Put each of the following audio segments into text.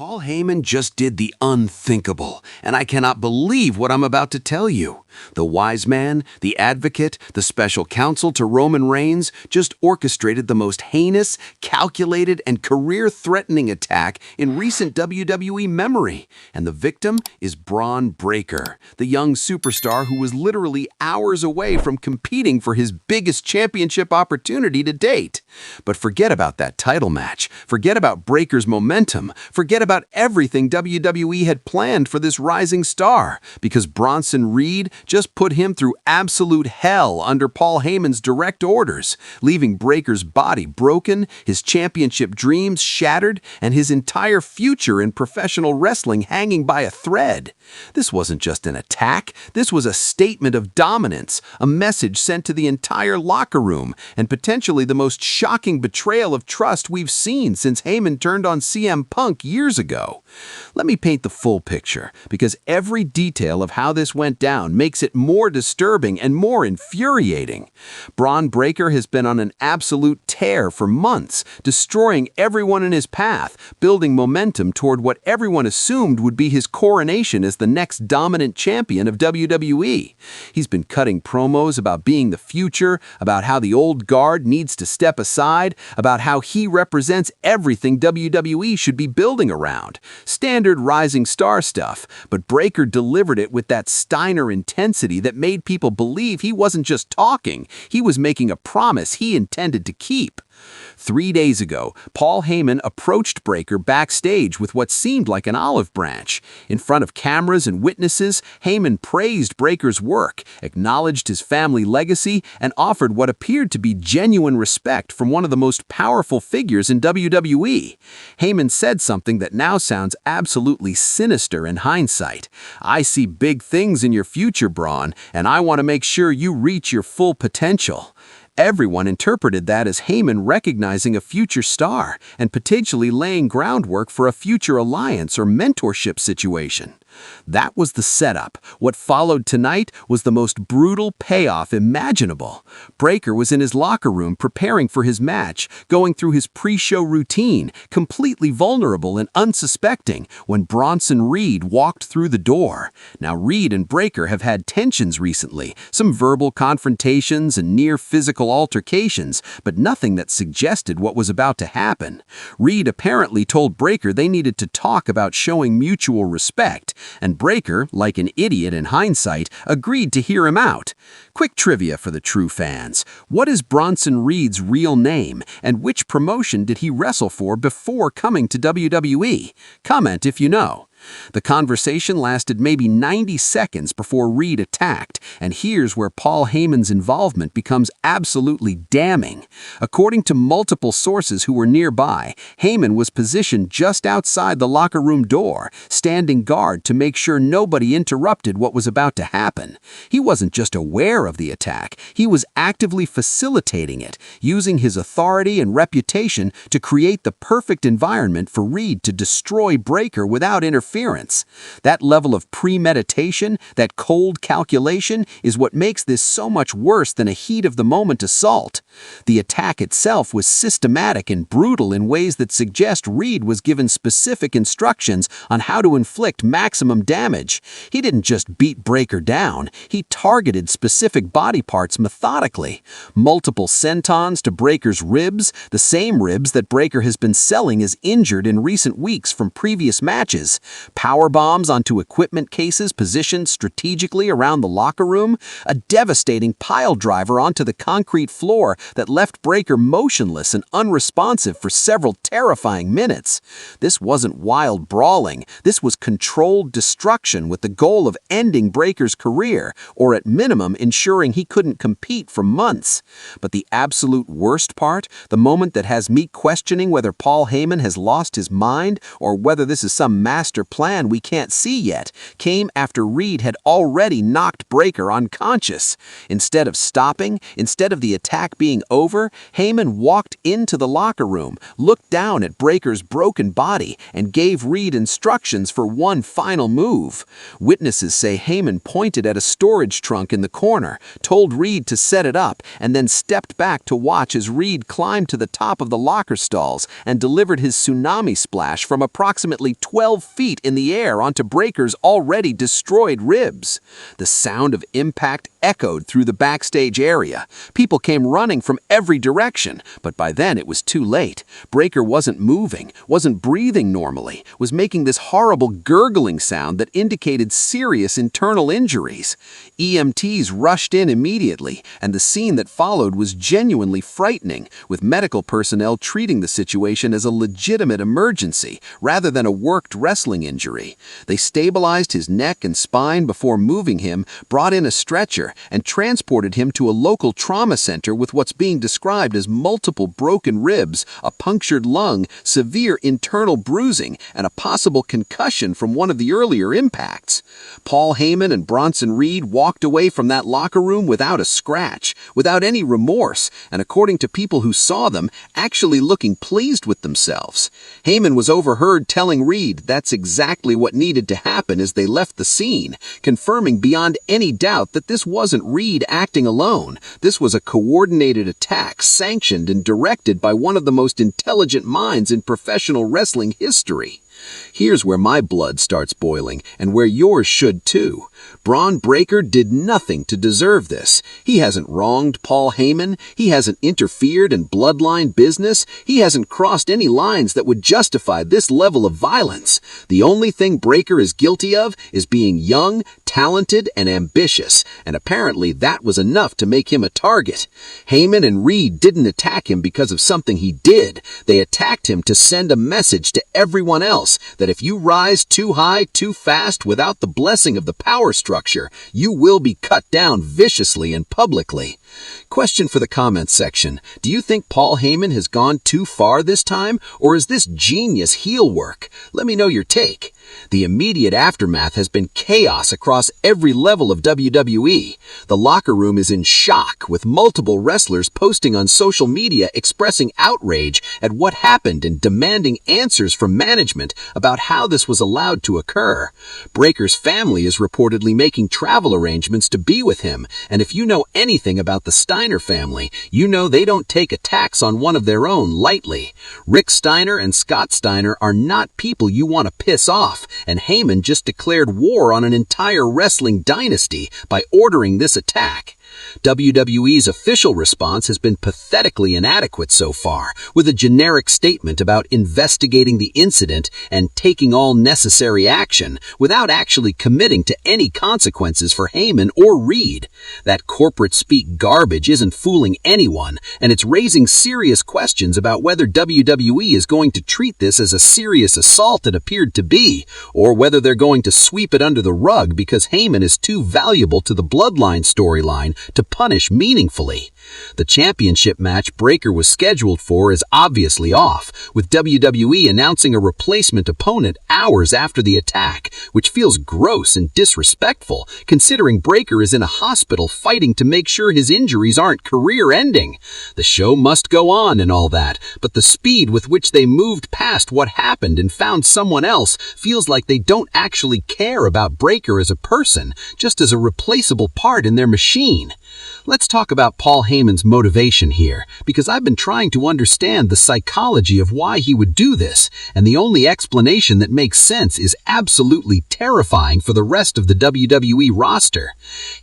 Paul Heyman just did the unthinkable, and I cannot believe what I'm about to tell you. The wise man, the advocate, the special counsel to Roman Reigns just orchestrated the most heinous, calculated, and career-threatening attack in recent WWE memory. And the victim is Bron Breakker, the young superstar who was literally hours away from competing for his biggest championship opportunity to date. But forget about that title match. Forget about Breakker's momentum. Forget about everything WWE had planned for this rising star, because Bronson Reed just put him through absolute hell under Paul Heyman's direct orders, leaving Breakker's body broken, his championship dreams shattered, and his entire future in professional wrestling hanging by a thread. This wasn't just an attack, this was a statement of dominance, a message sent to the entire locker room, and potentially the most shocking betrayal of trust we've seen since Heyman turned on CM Punk years ago. Let me paint the full picture, because every detail of how this went down makes it more disturbing and more infuriating. Bron Breakker has been on an absolute tear for months, destroying everyone in his path, building momentum toward what everyone assumed would be his coronation as the next dominant champion of WWE. He's been cutting promos about being the future, about how the old guard needs to step aside, about how he represents everything WWE should be building around. Standard rising star stuff, but Breakker delivered it with that Steiner intensity that made people believe he wasn't just talking, he was making a promise he intended to keep. 3 days ago, Paul Heyman approached Breakker backstage with what seemed like an olive branch. In front of cameras and witnesses, Heyman praised Breakker's work, acknowledged his family legacy, and offered what appeared to be genuine respect from one of the most powerful figures in WWE. Heyman said something that now sounds absolutely sinister in hindsight. "I see big things in your future, Bron, and I want to make sure you reach your full potential." Everyone interpreted that as Heyman recognizing a future star and potentially laying groundwork for a future alliance or mentorship situation. That was the setup. What followed tonight was the most brutal payoff imaginable. Breakker was in his locker room preparing for his match, going through his pre-show routine, completely vulnerable and unsuspecting, when Bronson Reed walked through the door. Now, Reed and Breakker have had tensions recently, some verbal confrontations and near physical altercations, but nothing that suggested what was about to happen. Reed apparently told Breakker they needed to talk about showing mutual respect, and Breakker, like an idiot in hindsight, agreed to hear him out. Quick trivia for the true fans. What is Bronson Reed's real name, and which promotion did he wrestle for before coming to WWE? Comment if you know. The conversation lasted maybe 90 seconds before Reed attacked, and here's where Paul Heyman's involvement becomes absolutely damning. According to multiple sources who were nearby, Heyman was positioned just outside the locker room door, standing guard to make sure nobody interrupted what was about to happen. He wasn't just aware of the attack, he was actively facilitating it, using his authority and reputation to create the perfect environment for Reed to destroy Breakker without interference. That level of premeditation, that cold calculation, is what makes this so much worse than a heat-of-the-moment assault. The attack itself was systematic and brutal in ways that suggest Reed was given specific instructions on how to inflict maximum damage. He didn't just beat Breakker down, he targeted specific body parts methodically. Multiple sentons to Breakker's ribs, the same ribs that Breakker has been selling as injured in recent weeks from previous matches. Power bombs onto equipment cases positioned strategically around the locker room, a devastating pile driver onto the concrete floor that left Breakker motionless and unresponsive for several terrifying minutes. This wasn't wild brawling, this was controlled destruction with the goal of ending Breakker's career, or at minimum ensuring he couldn't compete for months. But the absolute worst part, the moment that has me questioning whether Paul Heyman has lost his mind or whether this is some master plan we can't see yet, came after Reed had already knocked Breakker unconscious. Instead of stopping, instead of the attack being over, Heyman walked into the locker room, looked down at Breakker's broken body, and gave Reed instructions for one final move. Witnesses say Heyman pointed at a storage trunk in the corner, told Reed to set it up, and then stepped back to watch as Reed climbed to the top of the locker stalls and delivered his tsunami splash from approximately 12 feet in the air onto Breakker's already destroyed ribs. The sound of impact echoed through the backstage area. People came running from every direction, but by then it was too late. Breakker wasn't moving, wasn't breathing normally, was making this horrible gurgling sound that indicated serious internal injuries. EMTs rushed in immediately, and the scene that followed was genuinely frightening, with medical personnel treating the situation as a legitimate emergency rather than a worked wrestling injury. They stabilized his neck and spine before moving him, brought in a stretcher, and transported him to a local trauma center with what's being described as multiple broken ribs, a punctured lung, severe internal bruising, and a possible concussion from one of the earlier impacts. Paul Heyman and Bronson Reed walked away from that locker room without a scratch, without any remorse, and according to people who saw them, actually looking pleased with themselves. Heyman was overheard telling Reed that's exactly what needed to happen as they left the scene, confirming beyond any doubt that this wasn't Reed acting alone. This was a coordinated attack sanctioned and directed by one of the most intelligent minds in professional wrestling history. Here's where my blood starts boiling, and where yours should too. Bron Breakker did nothing to deserve this. He hasn't wronged Paul Heyman. He hasn't interfered in bloodline business. He hasn't crossed any lines that would justify this level of violence. The only thing Breakker is guilty of is being young, talented, and ambitious, and apparently that was enough to make him a target. Heyman and Reed didn't attack him because of something he did. They attacked him to send a message to everyone else that if you rise too high, too fast, without the blessing of the power structure, you will be cut down viciously and publicly. Question for the comments section. Do you think Paul Heyman has gone too far this time, or is this genius heel work? Let me know your take. The immediate aftermath has been chaos across every level of WWE. The locker room is in shock, with multiple wrestlers posting on social media expressing outrage at what happened and demanding answers from management about how this was allowed to occur. Breakker's family is reportedly making travel arrangements to be with him, and if you know anything about the Steiner family, you know they don't take attacks on one of their own lightly. Rick Steiner and Scott Steiner are not people you want to piss off, and Heyman just declared war on an entire wrestling dynasty by ordering this attack. WWE's official response has been pathetically inadequate so far, with a generic statement about investigating the incident and taking all necessary action, without actually committing to any consequences for Heyman or Reed. That corporate speak garbage isn't fooling anyone, and it's raising serious questions about whether WWE is going to treat this as a serious assault it appeared to be, or whether they're going to sweep it under the rug because Heyman is too valuable to the Bloodline storyline to punish meaningfully. The championship match Breakker was scheduled for is obviously off, with WWE announcing a replacement opponent hours after the attack, which feels gross and disrespectful considering Breakker is in a hospital fighting to make sure his injuries aren't career-ending. The show must go on and all that, but the speed with which they moved past what happened and found someone else feels like they don't actually care about Breakker as a person, just as a replaceable part in their machine. Let's talk about Paul Heyman's motivation here, because I've been trying to understand the psychology of why he would do this, and the only explanation that makes sense is absolutely terrifying for the rest of the WWE roster.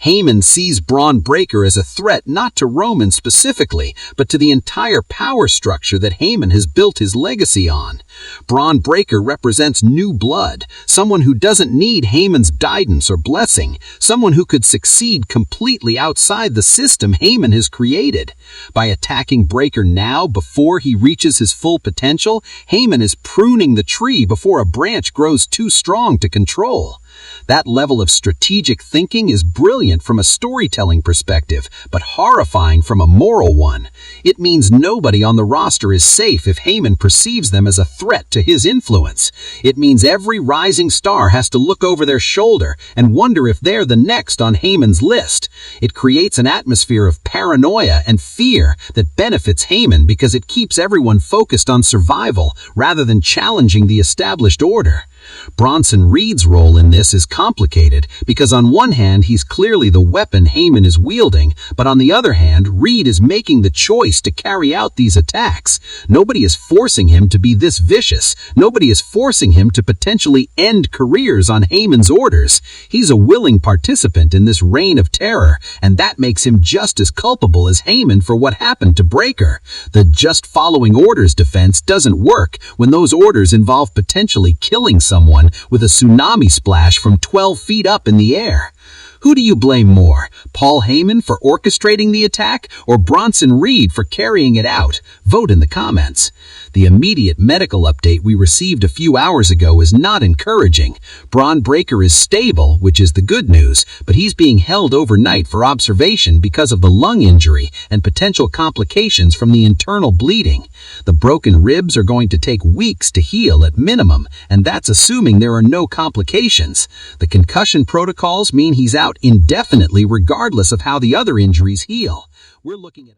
Heyman sees Bron Breakker as a threat not to Roman specifically, but to the entire power structure that Heyman has built his legacy on. Bron Breakker represents new blood, someone who doesn't need Heyman's guidance or blessing, someone who could succeed completely outside the system Heyman has created. By attacking Breakker now, before he reaches his full potential, Heyman is pruning the tree before a branch grows too strong to control. That level of strategic thinking is brilliant from a storytelling perspective, but horrifying from a moral one. It means nobody on the roster is safe if Heyman perceives them as a threat to his influence. It means every rising star has to look over their shoulder and wonder if they're the next on Heyman's list. It creates an atmosphere of paranoia and fear that benefits Heyman because it keeps everyone focused on survival rather than challenging the established order. Bronson Reed's role in this is complicated because on one hand he's clearly the weapon Heyman is wielding, but on the other hand Reed is making the choice to carry out these attacks. Nobody is forcing him to be this vicious. Nobody is forcing him to potentially end careers on Heyman's orders. He's a willing participant in this reign of terror, and that makes him just as culpable as Heyman for what happened to Breakker. The just following orders defense doesn't work when those orders involve potentially killing someone with a tsunami splash from 12 feet up in the air. Who do you blame more, Paul Heyman for orchestrating the attack or Bronson Reed for carrying it out? Vote in the comments. The immediate medical update we received a few hours ago is not encouraging. Bron Breakker is stable, which is the good news, but he's being held overnight for observation because of the lung injury and potential complications from the internal bleeding. The broken ribs are going to take weeks to heal at minimum, and that's assuming there are no complications. The concussion protocols mean he's out indefinitely regardless of how the other injuries heal. We're looking at